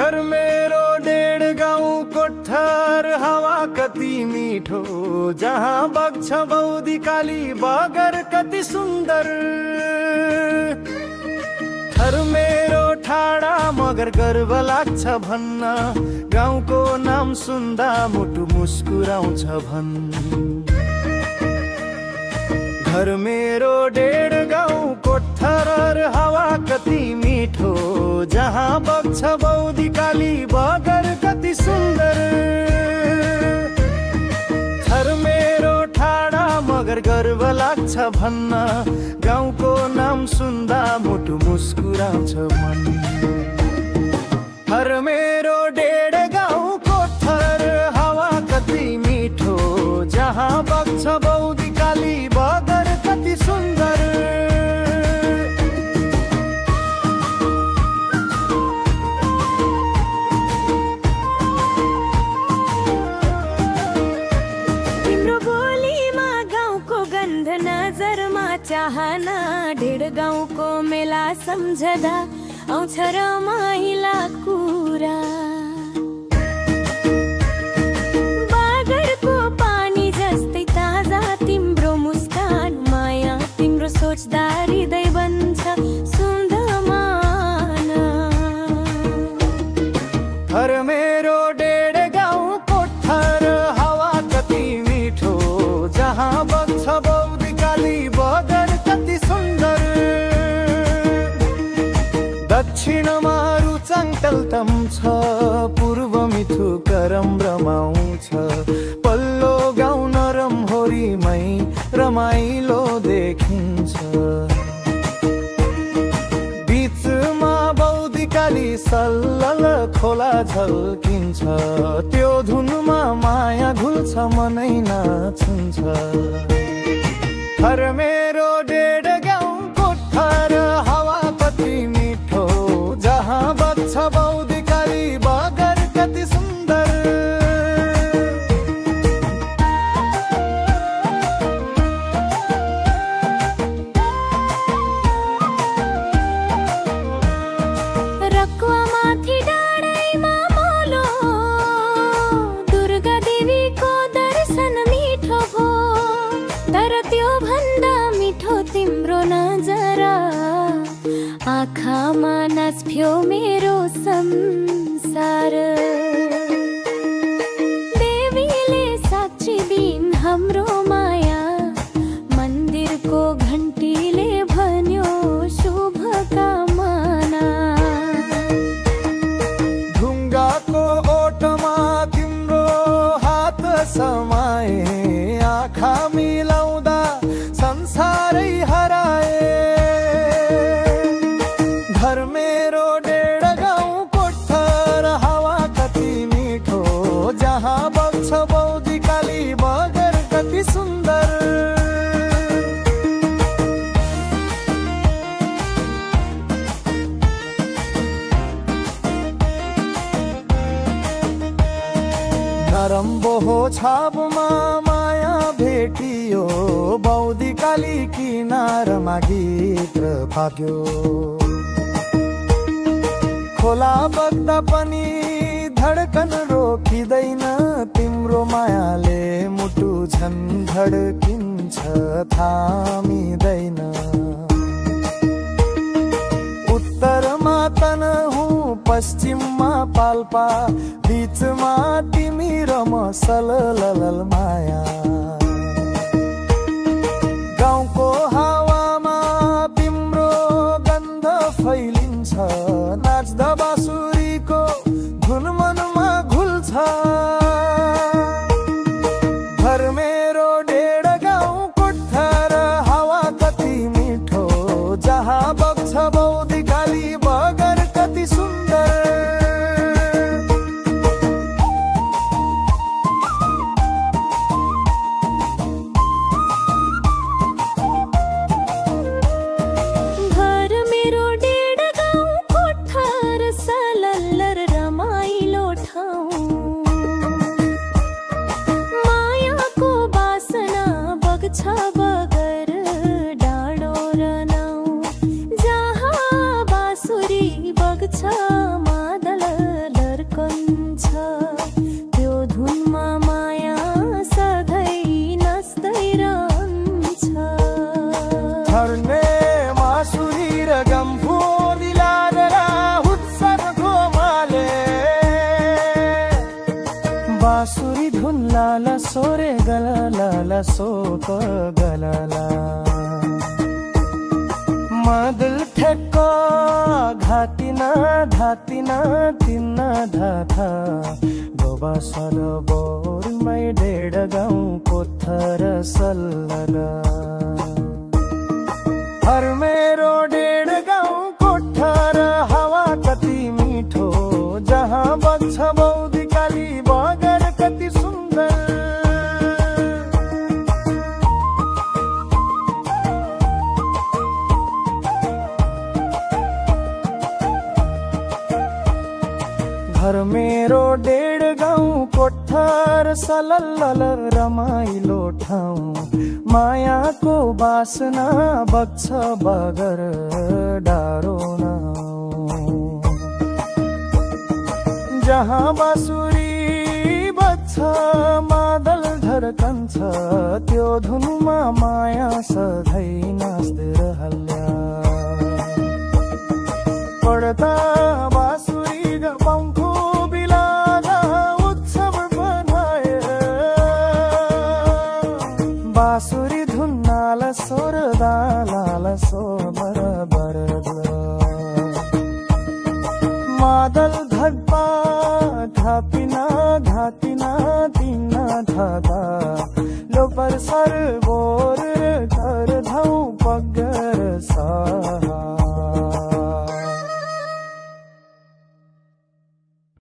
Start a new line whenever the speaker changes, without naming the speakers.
घर मेरो डेढ गाउँ कोठर हावा कति मिठो, जहाँ बग्छ बौदी काली बगर कति सुन्दर। घर मेरो ठाडा मगर गर्व लाग्छ भन्न, गाउँको नाम सुन्दा मुटु मुस्कुराउँछ भन्। घर मेरो डेढ गाउँ कोठर हावा कति मिठो, जहाँ बग्छ बौदी काली बगर कति सुन्दर। घर मेरो ठाडा मगर गर्व लाग्छ भन्न, गाउँको नाम सुन्दा मुटु मुस्कुराउँछ मन। घर मेरो डेढ गाउँ कोठर हावा कति मिठो, जहाँ बग्छ बौदी काली बगर कति सुन्दर।
तिम्रो बोलीमा गाउँको गन्ध नजरमा चाहना, डेढ गाउँको मेला सम्झदा आउँछ रमाइला कुरा। बागरको पानी जस्तै ताजा तिम्रो मुस्कान, माया तिम्रो सोच्दा हृदय बन्छ सुन्दमान।
घर मेरो डेढ गाउँ कोठर हावा कति मिठो, जहाँ बग्छ बौदी काली बगर कति सुन्दर। दक्षिणमा रुचाङ तेलतम छ, पूर्व मिथु करम रमाउँछ। पल्लो गाउँ नरम होरीमै रमाइलो देखिन्छ। बीचमा बौदी काली सल्लल खोला झल्किन्छ, त्यो धुनमा माया घुल्छ मनै नाचिन्छ। घर मेरो डेढ गाउँ कोठर हावा कति मिठो, जहाँ बग्छ बौदी काली बगर कति सुन्दर।
रक्वामाथि डाँडैमा मोलो, दुर्गा देवीको दर्शन मिठो भो, तर त्यो भन्दा मिठो तिम्रो नजरा। आँखामा नाच्थ्यो मेरो संसार। देवीले साक्षी दिन हाम्रो माया, मन्दिरको घन्टीले भन्यो शुभकामना।
ढुङ्गाको ओठमा तिम्रो हात समाए, आँखा मिलाउँदा संसारै हराए। घर मेरो डेढ गाउँ कोठर हावा कति मिठो, जहाँ बग्छ बौदी काली बगर कति सुन्दर। नरम बोहो छापमा माया भेटियो, बौदी काली किनारमा गीत भाग्यो। खोला बग्दा पनि धड्कन रोकिँदैन, तिम्रो मायाले मुटु झन् धड्किन्छ थामिँदैन। उत्तरमा तनहुँ पश्चिममा पाल्पा, बीचमा तिमी र म सललल माया। गाउँको हावामा तिम्रो गन्ध फैलिन्छ, नाच्दा बाँसुरीको धुन मनमा घुल्छ। घर मेरो डेढ गाउँ कोठर हावा कति मिठो, जहाँ बग्छ बौदी काली बगर कति सुन्दर।
घर मेरो डेढ गाउँ कोठर सल
लाला सोरे गला लाला सोक गलाला मदल ठेक्का घातिना धातिना तिन्ना धाथा गोबा सरोबरमै डेढ गाउँको थर सल्लगा हर मेरो डेढ गाउँको थर हावा कति मिठो जहाँ बग्छ बौदी काली बगर कति सुन्दर घर मेरो डेढ गाउँ कोठर सलल्ल रमाइलो ठाउँ मायाको बासना बग्छ बगर डारो नाउँ जहाँ बाँसुरी बज्छ मादल धड्कन्छ त्यो धुनमा माया सधैँ नाच्दै रहल्या पढ्दा बाँसुरी पंखो बिलादा उत्सव बनाए बाँसुरी धुन नाल स्वर दालाल सो बराबर मादल धड्पा धापिना धातिना तिना धादा लो पर सर वो